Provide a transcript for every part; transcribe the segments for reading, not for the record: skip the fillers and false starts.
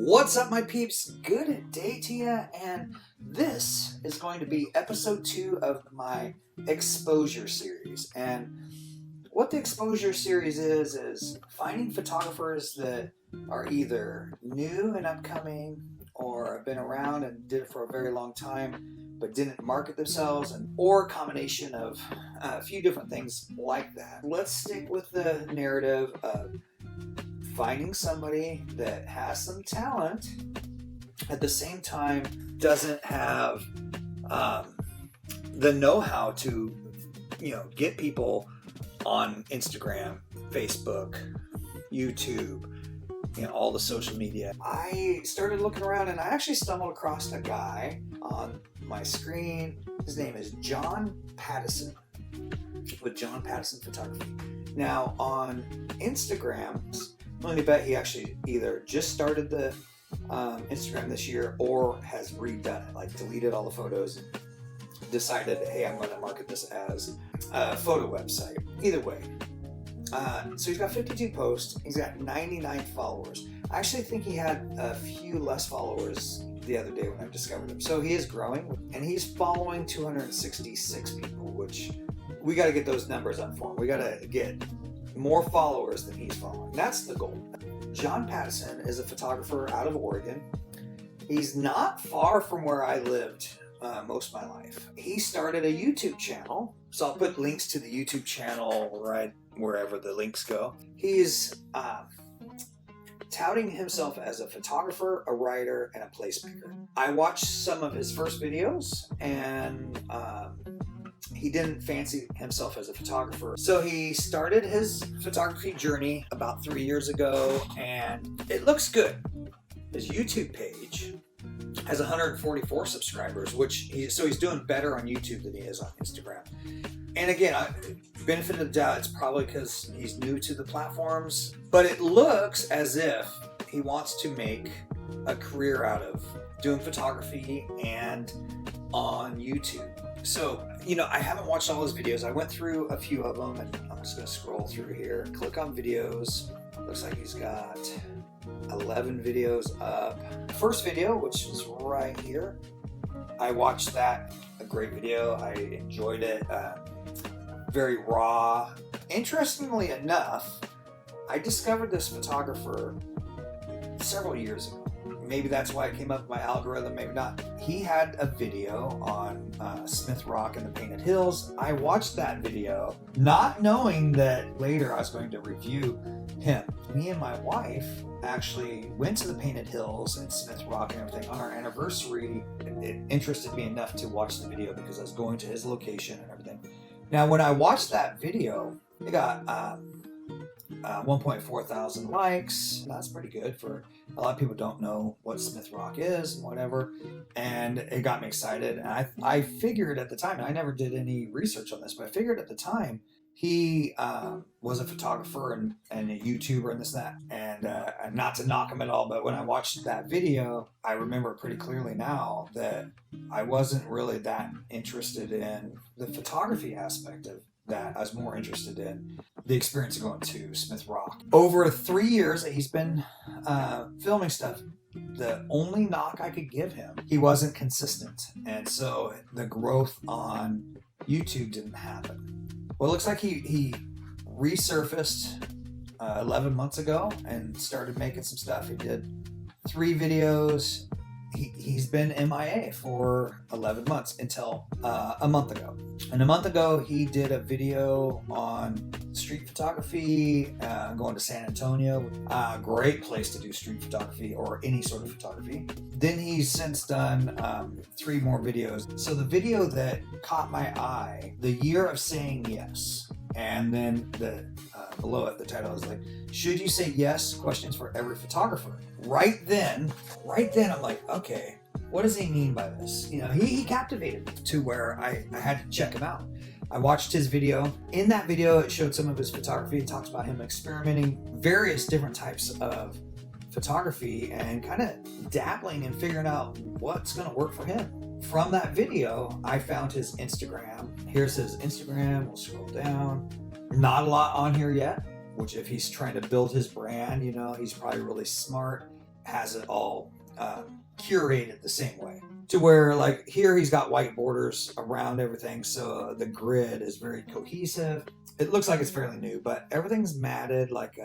What's up, my peeps? Good day to you, and this is going to be episode 2 of my exposure series. And what the exposure series is finding photographers that are either new and upcoming or have been around and did it for a very long time but didn't market themselves, or a combination of a few different things like that. Let's stick with the narrative of finding somebody that has some talent, at the same time doesn't have the know-how to, get people on Instagram, Facebook, YouTube, all the social media. I started looking around and I actually stumbled across a guy on my screen. His name is John Pattison with John Pattison Photography. Now on Instagram, I'm willing to bet he actually either just started the Instagram this year or has redone it, like deleted all the photos and decided, hey, I'm going to market this as a photo website. Either way. So he's got 52 posts. He's got 99 followers. I actually think he had a few less followers the other day when I discovered him. So he is growing, and he's following 266 people, which we got to get those numbers up for him. We got to get more followers than he's following. That's the goal. John Pattison is a photographer out of Oregon. He's not far from where I lived most of my life. He started a YouTube channel, so I'll put links to the YouTube channel right wherever the links go. He's touting himself as a photographer, a writer, and a placemaker. I watched some of his first videos, and he didn't fancy himself as a photographer. So he started his photography journey about 3 years ago, and it looks good. His YouTube page has 144 subscribers, so he's doing better on YouTube than he is on Instagram. And again, benefit of the doubt, it's probably because he's new to the platforms, but it looks as if he wants to make a career out of doing photography and on YouTube. So, I haven't watched all his videos. I went through a few of them, and I'm just going to scroll through here, click on videos. Looks like he's got 11 videos up. First video, which is right here, I watched that. A great video. I enjoyed it. Very raw. Interestingly enough, I discovered this photographer several years ago. Maybe that's why it came up in my algorithm, maybe not. He had a video on Smith Rock and the Painted Hills. I watched that video, not knowing that later I was going to review him. Me and my wife actually went to the Painted Hills and Smith Rock and everything on our anniversary. It interested me enough to watch the video because I was going to his location and everything. Now, when I watched that video, it got 1.4 thousand likes. That's pretty good for a lot of people don't know what Smith Rock is and whatever. And it got me excited. And I figured at the time, and I never did any research on this, but I figured at the time he was a photographer and a YouTuber and this and that. And not to knock him at all, but when I watched that video, I remember pretty clearly now that I wasn't really that interested in the photography aspect of that. I was more interested in the experience of going to Smith Rock. Over 3 years that he's been filming stuff, the only knock I could give him, he wasn't consistent. And so the growth on YouTube didn't happen. Well, it looks like he resurfaced 11 months ago and started making some stuff. He did 3 videos. He's been MIA for 11 months until a month ago. And a month ago, he did a video on street photography, going to San Antonio. Great place to do street photography or any sort of photography. Then he's since done 3 more videos. So the video that caught my eye, The Year of Saying Yes. And then below it, the title is like, should you say yes? Questions for every photographer. Right then, I'm like, okay, what does he mean by this? He captivated me to where I had to check him out. I watched his video. In that video, it showed some of his photography. It talks about him experimenting various different types of photography and kind of dabbling and figuring out what's going to work for him. From that video, I found his Instagram. Here's his Instagram. We'll scroll down. Not a lot on here yet, which if he's trying to build his brand, he's probably really smart. has it all curated the same way, to where like here he's got white borders around everything, so the grid is very cohesive. It looks like it's fairly new, but everything's matted like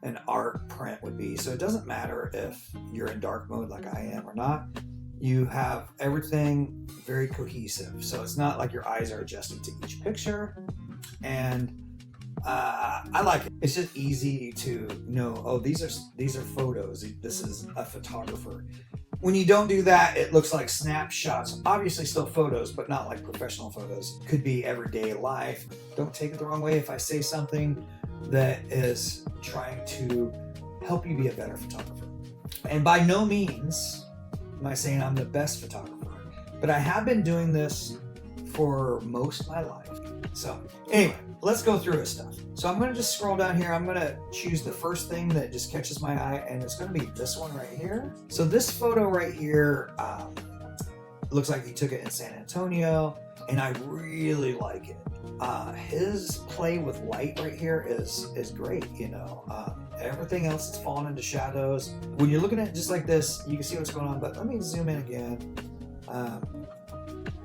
an art print would be, so it doesn't matter if you're in dark mode like I am or not. You have everything very cohesive, so it's not like your eyes are adjusting to each picture. And I like it. It's just easy to know, oh, these are photos. This is a photographer. When you don't do that, it looks like snapshots. Obviously still photos, but not like professional photos. Could be everyday life. Don't take it the wrong way if I say something that is trying to help you be a better photographer. And by no means am I saying I'm the best photographer, but I have been doing this for most of my life. So anyway, let's go through his stuff. So I'm going to just scroll down here. I'm going to choose the first thing that just catches my eye, and it's going to be this one right here. So this photo right here looks like he took it in San Antonio, and I really like it. His play with light right here is great, you know. Everything else is falling into shadows. When you're looking at it just like this, you can see what's going on, but let me zoom in again.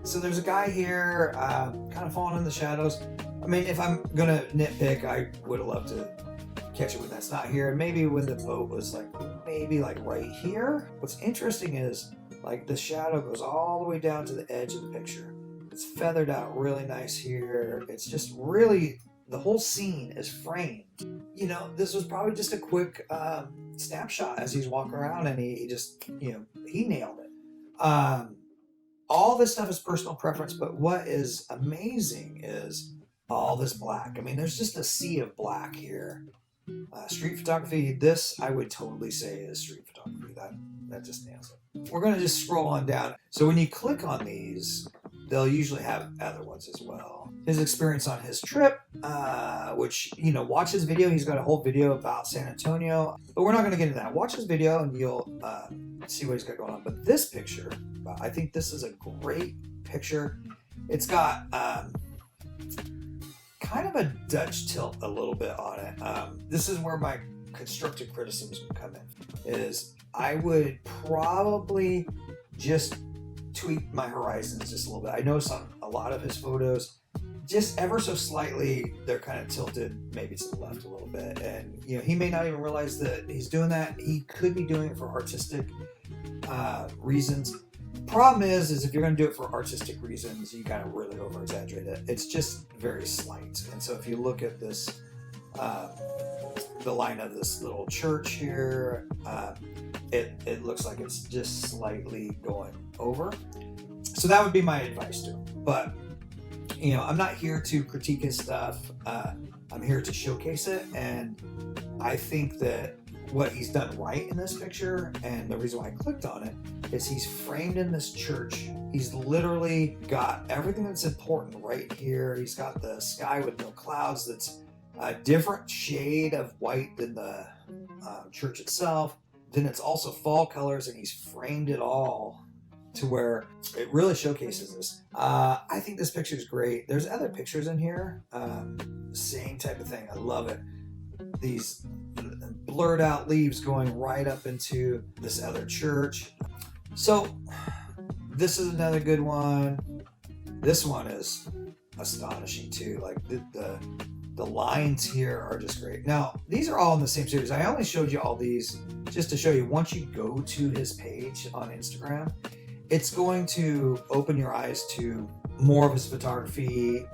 So there's a guy here kind of falling in the shadows. I mean, if I'm gonna nitpick, I would have loved to catch it when that's not here. Maybe when the boat was like, maybe like right here. What's interesting is like the shadow goes all the way down to the edge of the picture. It's feathered out really nice here. It's just really, the whole scene is framed. You know, this was probably just a quick snapshot as he's walking around, and he just, you know, he nailed it. All this stuff is personal preference, but what is amazing is all this black. I mean, there's just a sea of black here. Street photography, this I would totally say is street photography. That just nails it. We're going to just scroll on down. So when you click on these, they'll usually have other ones as well. His experience on his trip, which, you know, watch his video. He's got a whole video about San Antonio, but we're not going to get into that. Watch his video and you'll see what he's got going on. But this picture, I think this is a great picture. It's got kind of a Dutch tilt a little bit on it. This is where my constructive criticism would come in, is I would probably just tweak my horizons just a little bit. I notice on a lot of his photos, just ever so slightly, they're kind of tilted maybe to the left a little bit. And, you know, he may not even realize that he's doing that. He could be doing it for artistic reasons. Problem is if you're going to do it for artistic reasons, you kind of really over exaggerate it. It's just very slight. And so if you look at this, the line of this little church here, it looks like it's just slightly going over. So that would be my advice to him. But, you know, I'm not here to critique his stuff. I'm here to showcase it. And I think that what he's done right in this picture, and the reason why I clicked on it, is he's framed in this church. He's literally got everything that's important right here. He's got the sky with no clouds that's a different shade of white than the church itself. Then it's also fall colors, and he's framed it all to where it really showcases this. I think this picture is great. There's other pictures in here, same type of thing. I love it. These blurred out leaves going right up into this other church. So this is another good one. This one is astonishing too. Like the lines here are just great. Now, these are all in the same series. I only showed you all these just to show you, once you go to his page on Instagram, it's going to open your eyes to more of his photography.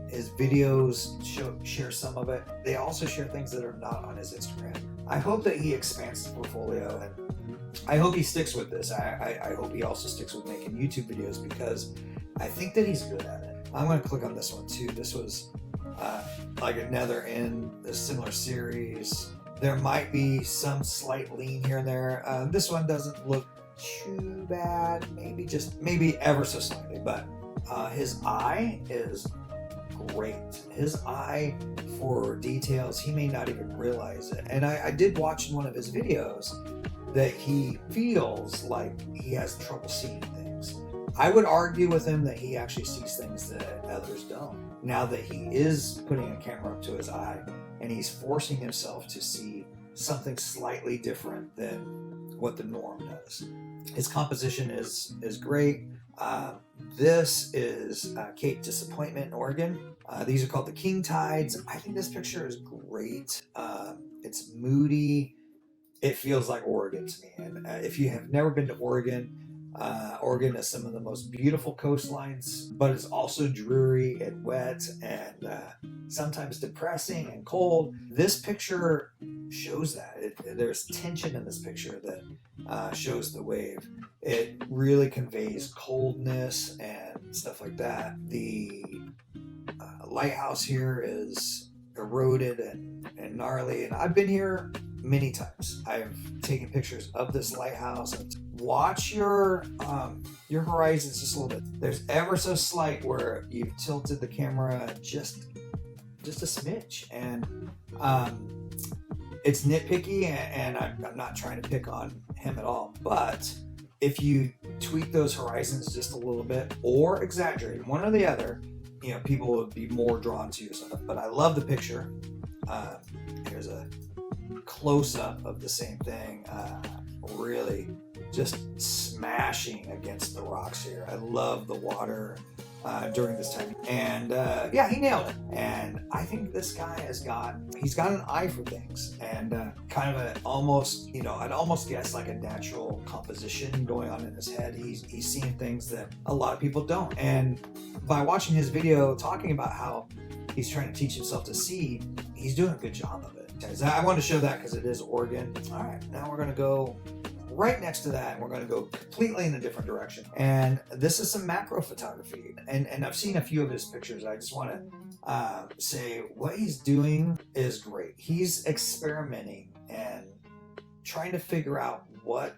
His videos share some of it. They also share things that are not on his Instagram. I hope that he expands his portfolio, and I hope he sticks with this. I hope he also sticks with making YouTube videos, because I think that he's good at it. I'm going to click on this one too. This was like another in a similar series. There might be some slight lean here and there. This one doesn't look too bad. Maybe ever so slightly, but his eye is great. His eye for details, he may not even realize it. And I did watch in one of his videos that he feels like he has trouble seeing things. I would argue with him that he actually sees things that others don't. Now that he is putting a camera up to his eye and he's forcing himself to see something slightly different than what the norm does. His composition is great. This is Cape Disappointment in Oregon. These are called the King Tides. I think this picture is great. It's moody. It feels like Oregon to me. And if you have never been to Oregon, Oregon has some of the most beautiful coastlines, but it's also dreary and wet and sometimes depressing and cold. This picture shows that. There's tension in this picture that shows the wave. It really conveys coldness and stuff like that. The lighthouse here is eroded and gnarly, and I've been here many times. I've taken pictures of this lighthouse. Watch your horizons just a little bit. There's ever so slight where you've tilted the camera just a smidge, and it's nitpicky, and I'm not trying to pick on him at all, but if you tweak those horizons just a little bit or exaggerate, one or the other, people would be more drawn to your stuff. But I love the picture. Here's a close-up of the same thing, really just smashing against the rocks here. I love the water during this time, and yeah, he nailed it. And I think this guy he's got an eye for things, and kind of I'd almost guess like a natural composition going on in his head. He's seeing things that a lot of people don't, and by watching his video talking about how he's trying to teach himself to see, he's doing a good job of it. I wanted to show that because it is Oregon. All right, now we're going to go right next to that, and we're going to go completely in a different direction. And this is some macro photography, and I've seen a few of his pictures. I just want to say what he's doing is great. He's experimenting and trying to figure out what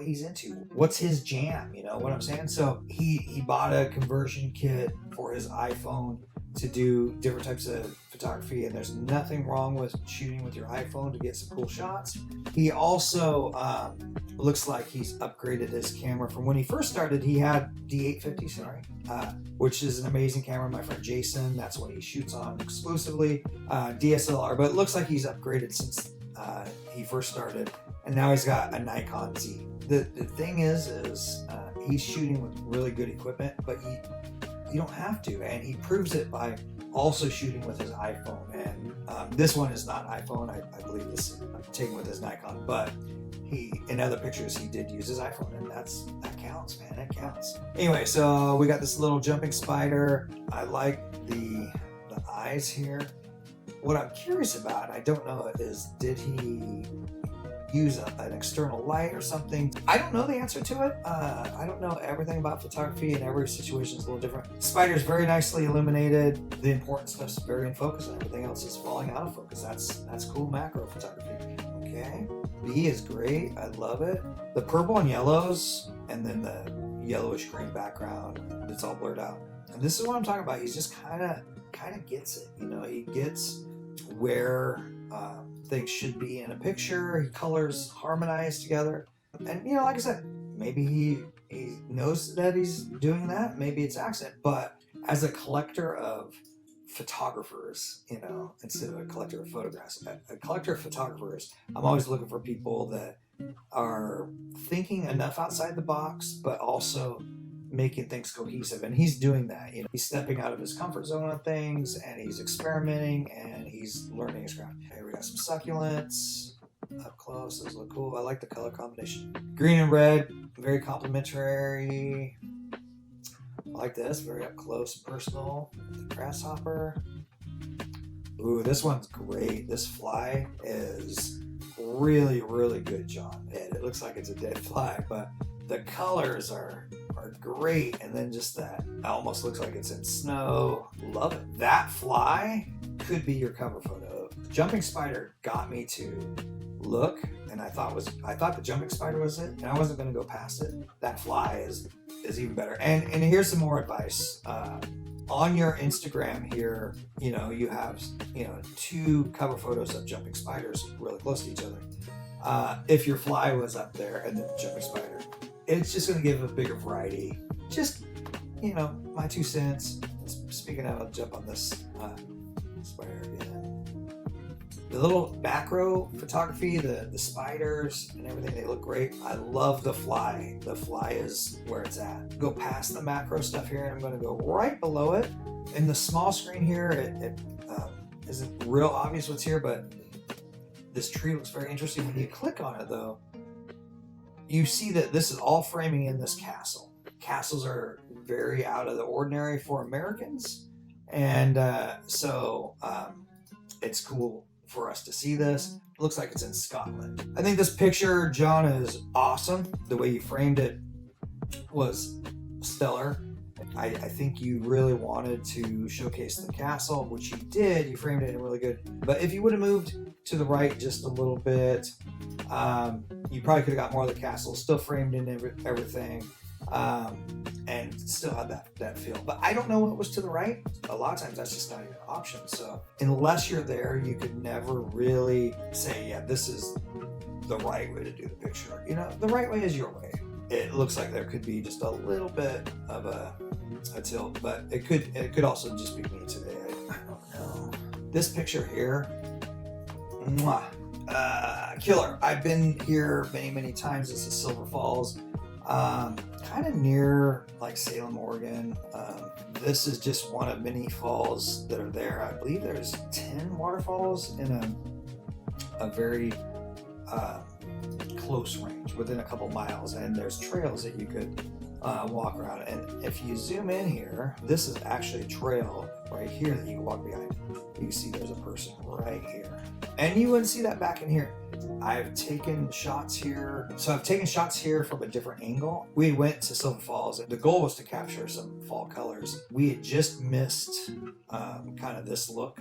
he's into, what's his jam, you know what I'm saying? So he bought a conversion kit for his iPhone to do different types of photography, and there's nothing wrong with shooting with your iPhone to get some cool shots. He also looks like he's upgraded his camera. From when he first started, he had D850, which is an amazing camera. My friend Jason, that's what he shoots on exclusively, DSLR, but it looks like he's upgraded since he first started, and now he's got a Nikon Z. The thing is he's shooting with really good equipment, but you don't have to, and he proves it by also shooting with his iPhone. And this one is not iPhone. I believe this is taken with his Nikon, but in other pictures he did use his iPhone, and that counts, man. That counts. Anyway, so we got this little jumping spider. I like the eyes here. What I'm curious about, I don't know, is did he use an external light or something? I don't know the answer to it. I don't know everything about photography, and every situation is a little different. Spider's very nicely illuminated. The important stuff's very in focus, and everything else is falling out of focus. That's cool macro photography. Okay, B is great. I love it. The purple and yellows, and then the yellowish green background, it's all blurred out. And this is what I'm talking about. He's just kind of gets it. You know, he gets where things should be in a picture. He colors harmonize together, and like I said, maybe he knows that he's doing that. Maybe it's accident, but as a collector of photographers, instead of a collector of photographs, a collector of photographers, I'm always looking for people that are thinking enough outside the box, but also making things cohesive, and he's doing that. He's stepping out of his comfort zone on things, and he's experimenting, and he's learning his craft. Okay, we got some succulents up close. Those look cool. I like the color combination. Green and red, very complimentary. I like this, very up close, personal. The grasshopper. Ooh, this one's great. This fly is really, really good, John. It looks like it's a dead fly, but the colors are great, and then just that almost looks like it's in snow. Love it. That fly could be your cover photo. Jumping spider got me to look, and I thought the jumping spider was it, and I wasn't going to go past it. That fly is even better. And here's some more advice. On your Instagram here, you have two cover photos of jumping spiders really close to each other. If your fly was up there and then the jumping spider, it's just going to give a bigger variety. Just, my 2 cents. Speaking of, I'll jump on this spider again. The little macro photography, the spiders and everything, they look great. I love the fly. The fly is where it's at. Go past the macro stuff here, and I'm going to go right below it. In the small screen here, it isn't real obvious what's here, but this tree looks very interesting. When you click on it, though, you see that this is all framing in this castle. Castles are very out of the ordinary for Americans, and so it's cool for us to see this. It looks like it's in Scotland. I think this picture, John, is awesome. The way you framed it was stellar. I think you really wanted to showcase the castle, which you did. You framed it in really good. But if you would have moved to the right just a little bit, you probably could have got more of the castle, still framed in everything, and still had that feel. But I don't know what was to the right. A lot of times that's just not even an option. So unless you're there, you could never really say, yeah, this is the right way to do the picture. You know, the right way is your way. It looks like there could be just a little bit of a tilt, but it could also just be me today. I don't know. This picture here, mwah, killer. I've been here many times. This is Silver Falls, kind of near like Salem, Oregon. This is just one of many falls that are there. I believe there's 10 waterfalls in a very close range, within a couple miles, and there's trails that you could walk around. And if you zoom in here, this is actually a trail right here that you can walk behind. You can see there's a person right here, and you wouldn't see that back in here. I've taken shots here. So I've taken shots here from a different angle. We went to Silver Falls, and the goal was to capture some fall colors. We had just missed kind of this look.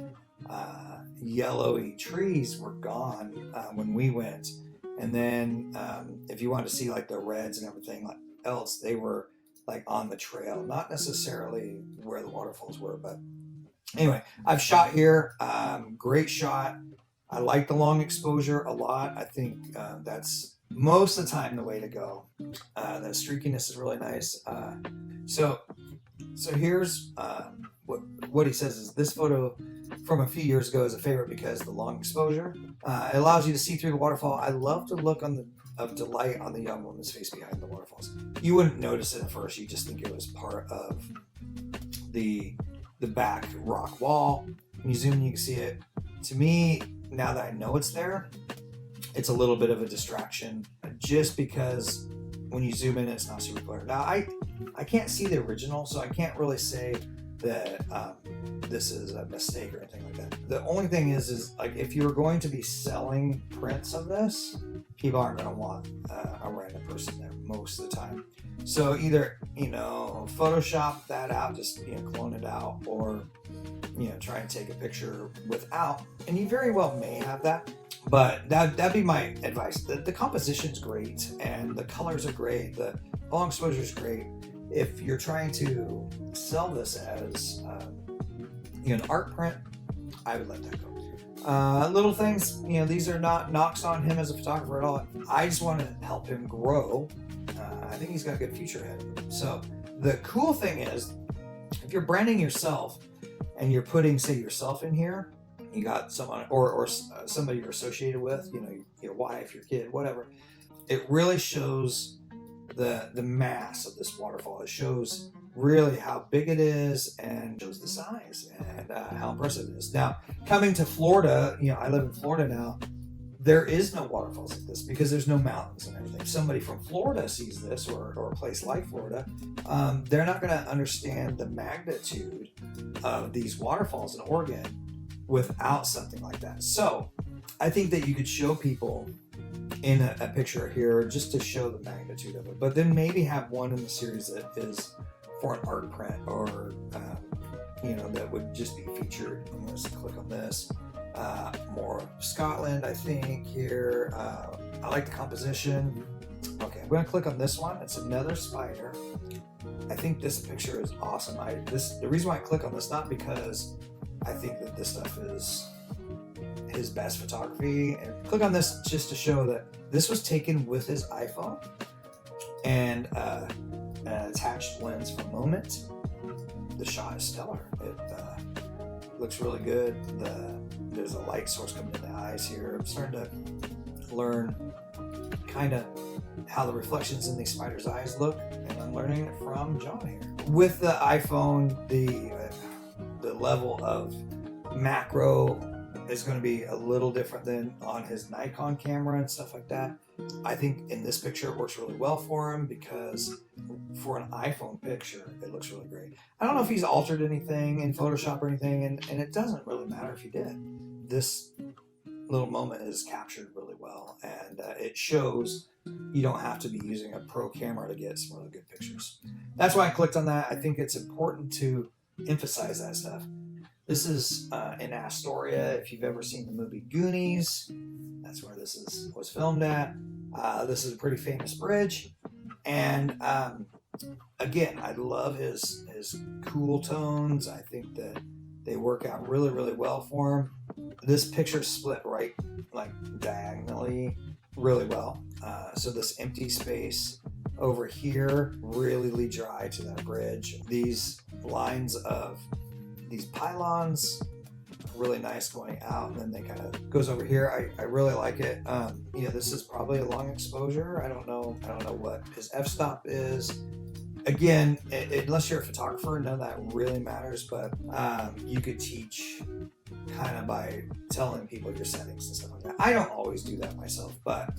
Yellowy trees were gone when we went. And then if you wanted to see like the reds and everything like else, they were like on the trail, not necessarily where the waterfalls were. But anyway, I've shot here. Great shot. I like the long exposure a lot. I think that's most of the time the way to go. The streakiness is really nice. So here's what he says is this photo from a few years ago is a favorite because of the long exposure. It allows you to see through the waterfall. I love the look of delight on the young woman's face behind the waterfalls. You wouldn't notice it at first. You just think it was part of the back rock wall. When you zoom in, you can see it. To me, now that I know it's there, it's a little bit of a distraction just because when you zoom in, it's not super clear. Now, I can't see the original, so I can't really say that this is a mistake or anything like that. The only thing is like if you're going to be selling prints of this, people aren't going to want a random person there most of the time. So either, Photoshop that out, just, clone it out, or, try and take a picture without, and you very well may have that. But that'd be my advice. The composition's great, and the colors are great. The long exposure is great. If you're trying to sell this as an art print, I would let that go. Little things, these are not knocks on him as a photographer at all. I just want to help him grow. I think he's got a good future ahead of him. So the cool thing is, if you're branding yourself and you're putting, say, yourself in here, you got someone or somebody you're associated with, your wife, your kid, whatever. It really shows the mass of this waterfall. It shows really how big it is and shows the size and how impressive it is. Now, coming to Florida, I live in Florida now. There is no waterfalls like this because there's no mountains and everything. If somebody from Florida sees this or a place like Florida, they're not going to understand the magnitude of these waterfalls in Oregon without something like that. So I think that you could show people in a picture here just to show the magnitude of it, but then maybe have one in the series that is for an art print or that would just be featured. I'm going to click on this. More Scotland, I think here. I like the composition. Okay, I'm going to click on this one. It's another spider. I think this picture is awesome. The reason why I click on this, not because I think that this stuff is his best photography, and click on this just to show that this was taken with his iPhone and an attached lens for Moment. The shot is stellar. It looks really good. there's a light source coming in the eyes here. I'm starting to learn kind of how the reflections in these spiders' eyes look, and I'm learning it from John here. With the iPhone, the level of macro is going to be a little different than on his Nikon camera and stuff like that. I think in this picture it works really well for him, because for an iPhone picture it looks really great. I don't know if he's altered anything in Photoshop or anything, and it doesn't really matter if he did. This little moment is captured really well, and it shows you don't have to be using a pro camera to get some really good pictures. That's why I clicked on that. I think it's important to emphasize that stuff. This is in Astoria. If you've ever seen the movie Goonies, that's where this was filmed at. This is a pretty famous bridge, and again, I love his cool tones. I think that they work out really, really well for him. This picture split right, like diagonally, really well. So this empty space over here really leads your eye to that bridge. These lines of these pylons, really nice going out, and then they kind of goes over here. I really like it. This is probably a long exposure. I don't know what his f-stop is. Again, unless you're a photographer, none of that really matters, but you could teach kind of by telling people your settings and stuff like that. I don't always do that myself, but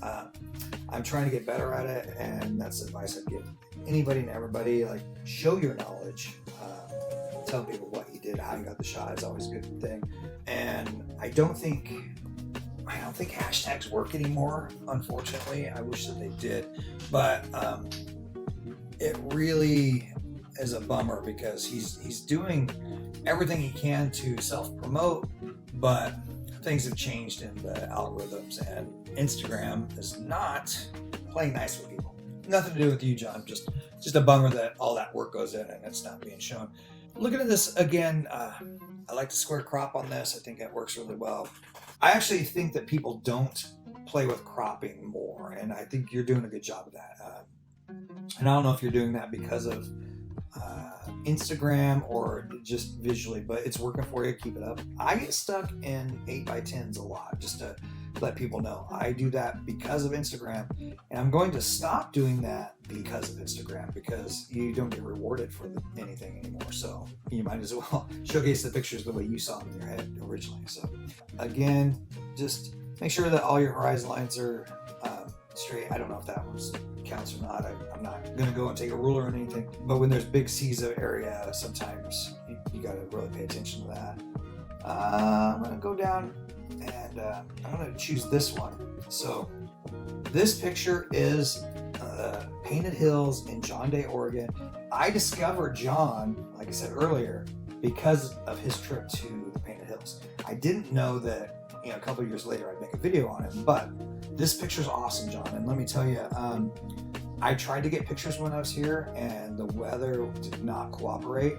I'm trying to get better at it, and that's advice I'd give anybody and everybody. Like, show your knowledge. Tell people what you did, how you got the shot is always a good thing. And I don't think hashtags work anymore, unfortunately. I wish that they did, but it really is a bummer, because he's doing everything he can to self-promote, but things have changed in the algorithms, and Instagram is not playing nice with people. Nothing to do with you, John. Just a bummer that all that work goes in and it's not being shown. Looking at this again, I like the square crop on this. I think that works really well. I actually think that people don't play with cropping more, and I think you're doing a good job of that. And I don't know if you're doing that because of Instagram or just visually, but it's working for you. Keep it up. I get stuck in 8x10s a lot, just to let people know. I do that because of Instagram, and I'm going to stop doing that because of Instagram, because you don't get rewarded for anything anymore. So you might as well showcase the pictures the way you saw them in your head originally. So again, just make sure that all your horizon lines are straight. I don't know if that was counts or not. I'm not going to go and take a ruler or anything, but when there's big seas of area, sometimes you got to really pay attention to that. I'm going to go down, and I'm going to choose this one. So this picture is Painted Hills in John Day, Oregon. I discovered John, like I said earlier, because of his trip to the Painted Hills. I didn't know that, a couple of years later I'd make a video on it, but this picture's awesome, John. And let me tell you, I tried to get pictures when I was here, and the weather did not cooperate.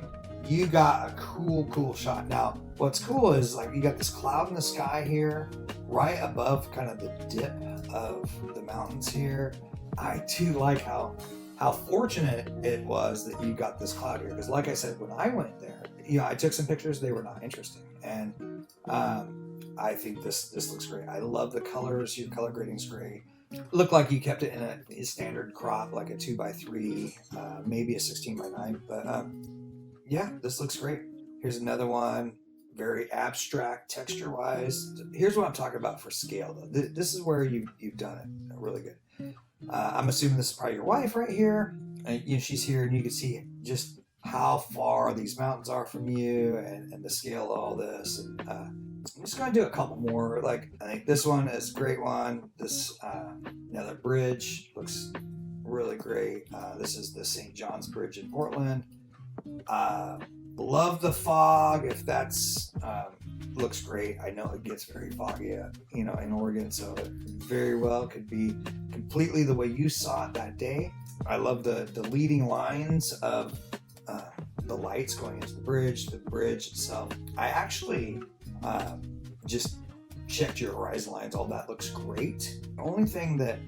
You got a cool shot. Now, what's cool is, like, you got this cloud in the sky here, right above kind of the dip of the mountains here. I do like how fortunate it was that you got this cloud here, because like I said, when I went there, I took some pictures. They were not interesting, and I think this looks great. I love the colors. Your color grading's great. Looked like you kept it in a standard crop, like a 2x3, maybe a 16x9. But yeah, this looks great. Here's another one, very abstract texture-wise. Here's what I'm talking about for scale, though. This is where you've done it really good. I'm assuming this is probably your wife right here. She's here, and you can see just how far these mountains are from you, and the scale of all this. And I'm just going to do a couple more. Like, I think this one is a great one. This another bridge looks really great. This is the St. John's Bridge in Portland. Love the fog. If that's looks great. I know it gets very foggy, in Oregon, so it very well could be completely the way you saw it that day. I love the leading lines of the lights going into the bridge itself. I actually just checked your horizon lines. All that looks great. The only thing that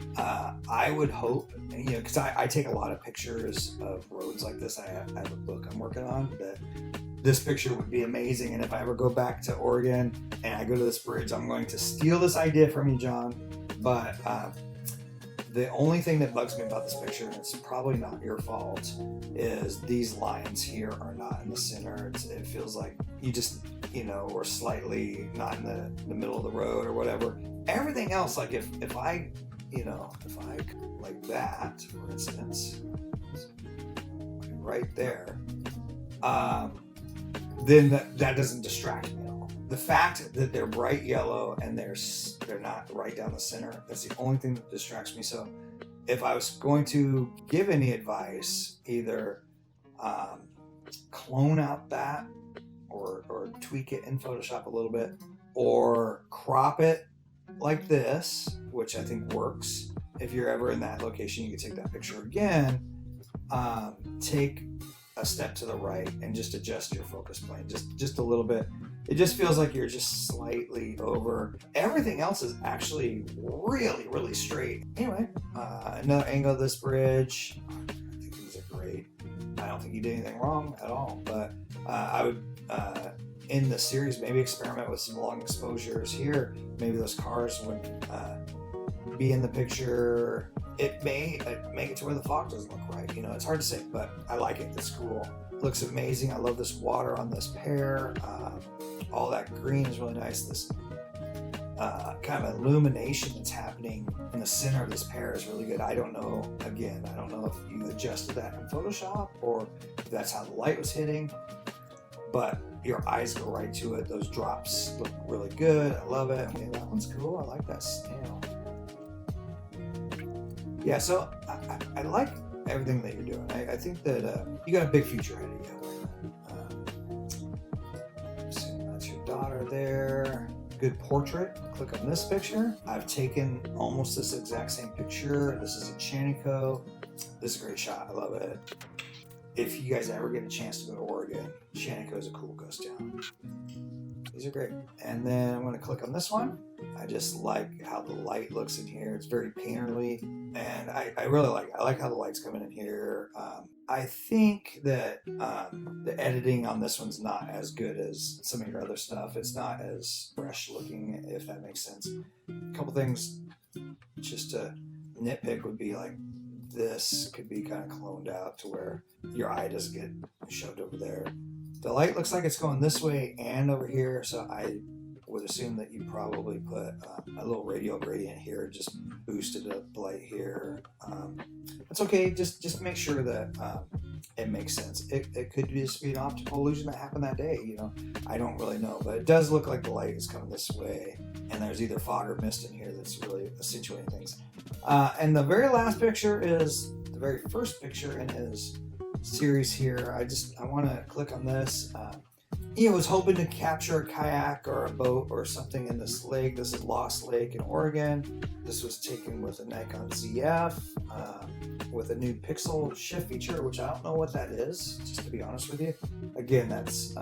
I would hope, because I take a lot of pictures of roads like this. I have a book I'm working on that this picture would be amazing. And if I ever go back to Oregon and I go to this bridge, I'm going to steal this idea from you, John. But the only thing that bugs me about this picture, and it's probably not your fault, is these lines here are not in the center. It feels like you just, were slightly not in the middle of the road or whatever. Everything else, like if I like that, for instance, right there, then that doesn't distract me at all. The fact that they're bright yellow and they're not right down the center, that's the only thing that distracts me. So if I was going to give any advice, either clone out that or tweak it in Photoshop a little bit, or crop it like this, which I think works. If you're ever in that location, you can take that picture again, take a step to the right and just adjust your focus plane just a little bit. It just feels like you're just slightly over. Everything else is actually really, really straight. Anyway, another angle of this bridge. I think these are great. I don't think you did anything wrong at all, but I would, in the series, maybe experiment with some long exposures here. Maybe those cars would be in the picture. It may make it to where the fog doesn't look right. It's hard to say, but I like it. It's cool. It looks amazing. I love this water on this pear. All that green is really nice. This kind of illumination that's happening in the center of this pear is really good. I don't know if you adjusted that in Photoshop or if that's how the light was hitting, but your eyes go right to it. Those drops look really good. I love it. That one's cool. I like that snail. Yeah, so I like everything that you're doing. I think that you got a big future ahead of you. So that's your daughter there. Good portrait. Click on this picture. I've taken almost this exact same picture. This is a Chanico. This is a great shot. I love it. If you guys ever get a chance to go to Oregon, Chanico is a cool ghost town. These are great. And then I'm going to click on this one. I just like how the light looks in here. It's very painterly, and I really like it. I like how the light's coming in here. I think that the editing on this one's not as good as some of your other stuff. It's not as fresh looking, if that makes sense. A couple things just to nitpick would be like this could be kind of cloned out to where your eye doesn't get shoved over there. The light looks like it's going this way and over here, so I would assume that you probably put a little radial gradient here, just boosted up the light here. That's okay, just make sure that it makes sense. It could just be an optical illusion that happened that day, I don't really know, but it does look like the light is coming this way, and there's either fog or mist in here that's really accentuating things. And the very last picture is the very first picture in his series here. I want to click on this. I was hoping to capture a kayak or a boat or something in this lake. This is Lost Lake in Oregon. This was taken with a Nikon ZF with a new pixel shift feature, which I don't know what that is, just to be honest with you. Again, that's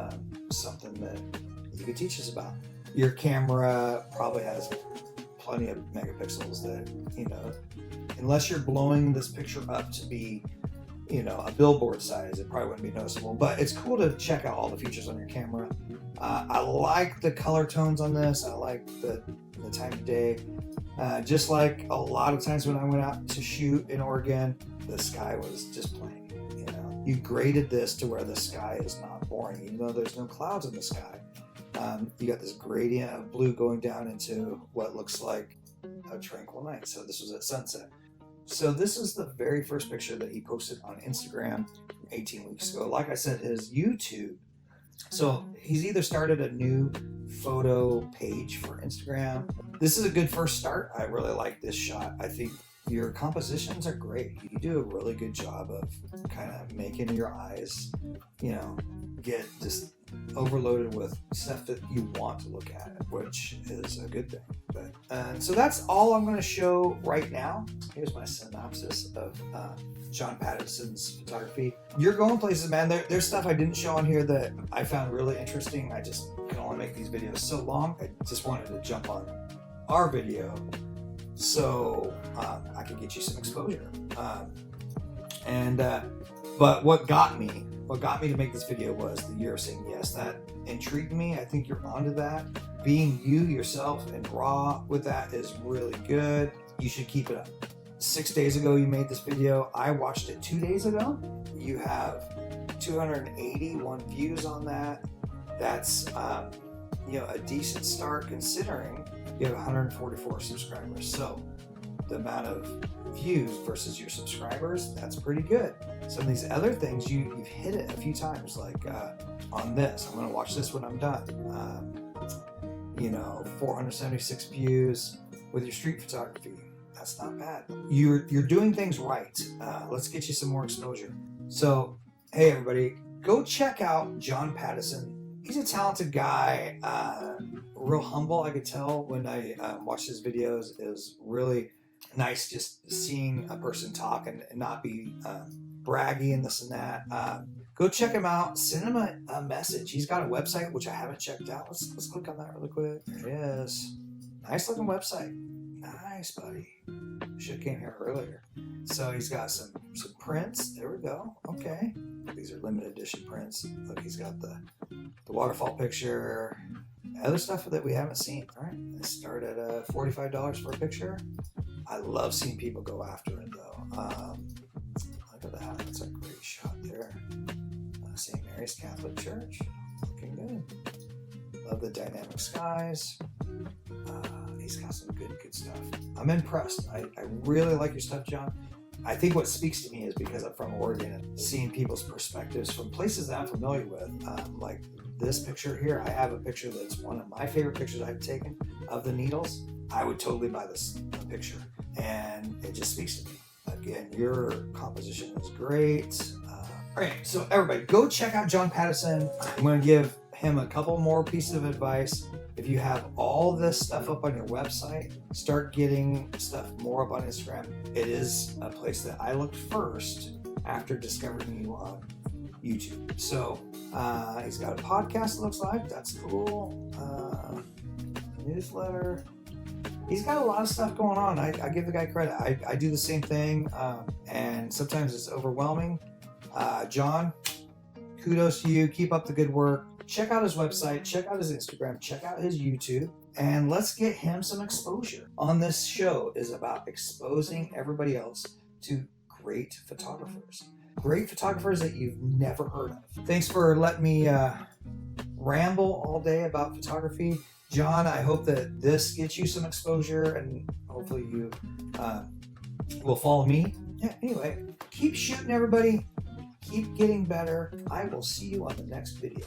something that you could teach us about. Your camera probably has plenty of megapixels that, unless you're blowing this picture up to be a billboard size, it probably wouldn't be noticeable, but it's cool to check out all the features on your camera. I like the color tones on this. I like the time of day. Just like a lot of times when I went out to shoot in Oregon, the sky was just plain. You graded this to where the sky is not boring, even though there's no clouds in the sky. You got this gradient of blue going down into what looks like a tranquil night. So this was at sunset. So this is the very first picture that he posted on Instagram 18 weeks ago. Like I said, his YouTube. So he's either started a new photo page for Instagram. This is a good first start. I really like this shot. I think your compositions are great. You do a really good job of kind of making your eyes, get just overloaded with stuff that you want to look at, which is a good thing. But so that's all I'm going to show right now. Here's my synopsis of John Pattison's photography. You're going places, man. There's stuff I didn't show on here that I found really interesting. I just can only make these videos so long. I just wanted to jump on our video so I could get you some exposure. But what got me what got me to make this video was the year of saying yes. That intrigued me. I think you're onto that. Being you yourself and raw with that is really good. You should keep it up. 6 days ago you made this video. I watched it 2 days ago. You have 281 views on that. That's a decent start considering you have 144 subscribers. So the amount of views versus your subscribers, that's pretty good. Some of these other things, you've hit it a few times, like on this. I'm gonna watch this when I'm done. 476 views with your street photography. That's not bad. You're doing things right. Let's get you some more exposure. So, hey everybody, go check out John Pattison. He's a talented guy, real humble. I could tell when I watched his videos. It was really nice just seeing a person talk and not be braggy and this and that. Go check him out. Send him a message. He's got a website, which I haven't checked out. Let's click on that really quick. There it is. Nice looking website. Nice, buddy. Should have came here earlier. So he's got some prints. There we go. Okay. These are limited edition prints. Look, he's got the waterfall picture. Other stuff that we haven't seen. All right. They start at $45 for a picture. I love seeing people go after it though. Look at that. That's a great shot there. St. Mary's Catholic Church. Looking good. Love the dynamic skies. He's got some good stuff. I'm impressed. I really like your stuff, John. I think what speaks to me is because I'm from Oregon and seeing people's perspectives from places that I'm familiar with. Like this picture here, I have a picture that's one of my favorite pictures I've taken of the needles. I would totally buy this picture, and it just speaks to me. Again, your composition is great. All right, so everybody, go check out John Pattison. I'm going to give him a couple more pieces of advice. If you have all this stuff up on your website, start getting stuff more up on Instagram. It is a place that I looked first after discovering you on YouTube. So he's got a podcast, it looks like. That's cool. Newsletter. He's got a lot of stuff going on. I give the guy credit. I do the same thing, and sometimes it's overwhelming. John, kudos to you. Keep up the good work. Check out his website, check out his Instagram, check out his YouTube, and let's get him some exposure. On this show is about exposing everybody else to great photographers. Great photographers that you've never heard of. Thanks for letting me ramble all day about photography. John, I hope that this gets you some exposure, and hopefully you will follow me. Yeah, anyway, keep shooting, everybody. Keep getting better. I will see you on the next video.